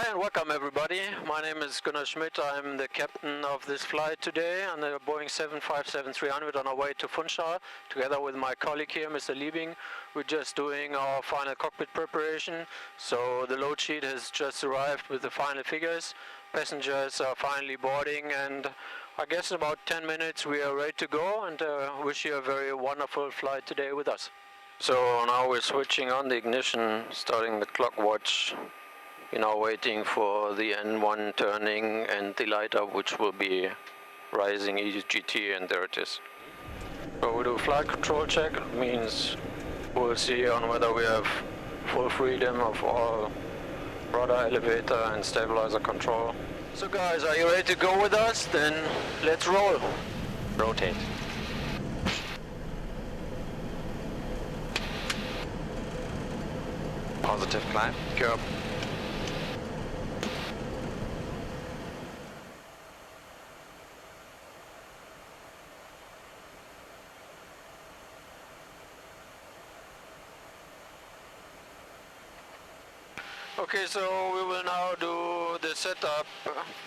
And welcome everybody. My name is Gunnar Schmidt. I'm the captain of this flight today on the Boeing 757-300 on our way to Funchal. Together with my colleague here, Mr. Libing, we're just doing our final cockpit preparation. So the load sheet has just arrived with the final figures. Passengers are finally boarding, and I guess in about 10 minutes we are ready to go, and wish you a very wonderful flight today with us. So now we're switching on the ignition, starting the clock watch. We're now waiting for the N1 turning and the light up, which will be rising EGT, and there it is. So we do a flight control check. It means we'll see on whether we have full freedom of all rudder, elevator and stabilizer control. So guys, are you ready to go with us? Then let's roll. Rotate. Positive climb. Go. Okay, so we will now do the setup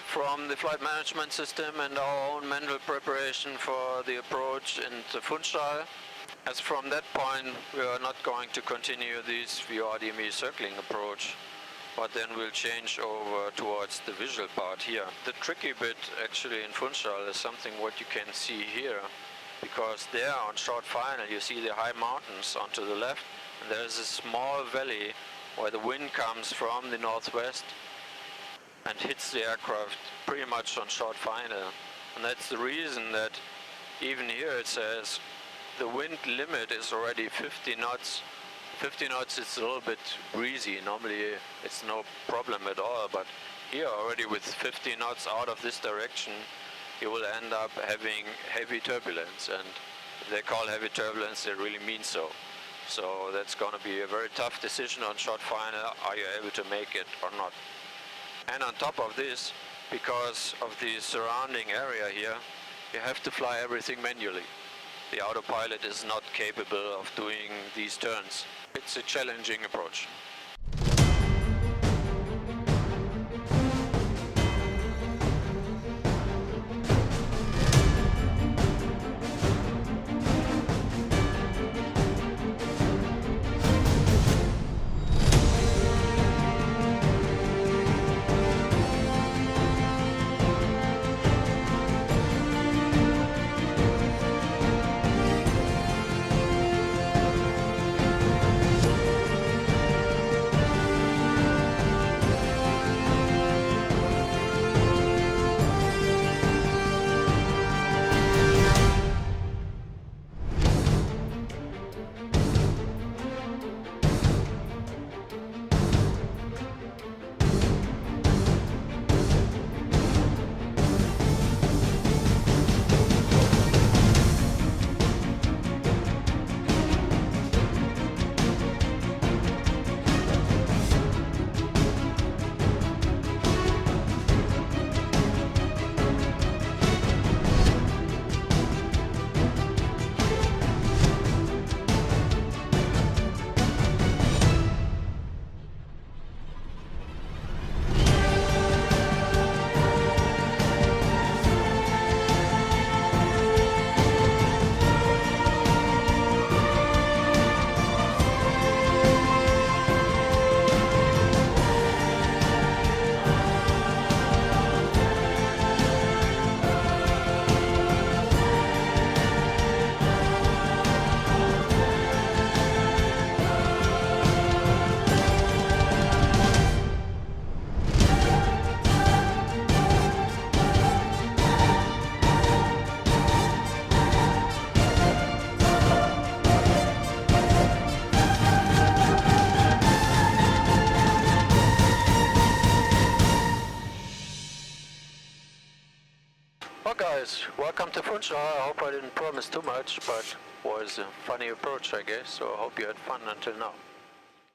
from the flight management system and our own manual preparation for the approach into Funchal. As from that point, we are not going to continue this VRDME circling approach, but then we'll change over towards the visual part here. The tricky bit actually in Funchal is something what you can see here, because there on short final you see the high mountains onto the left, and there's a small valley where the wind comes from the northwest and hits the aircraft pretty much on short final. And that's the reason that even here it says the wind limit is already 50 knots. 50 knots is a little bit breezy. Normally it's no problem at all, but here already with 50 knots out of this direction, you will end up having heavy turbulence. And if they call heavy turbulence, they really mean so. So that's going to be a very tough decision on short final. Are you able to make it or not? And on top of this, because of the surrounding area here, you have to fly everything manually. The autopilot is not capable of doing these turns. It's a challenging approach. Well guys, welcome to Funchal. I hope I didn't promise too much, but was a funny approach I guess, so I hope you had fun until now.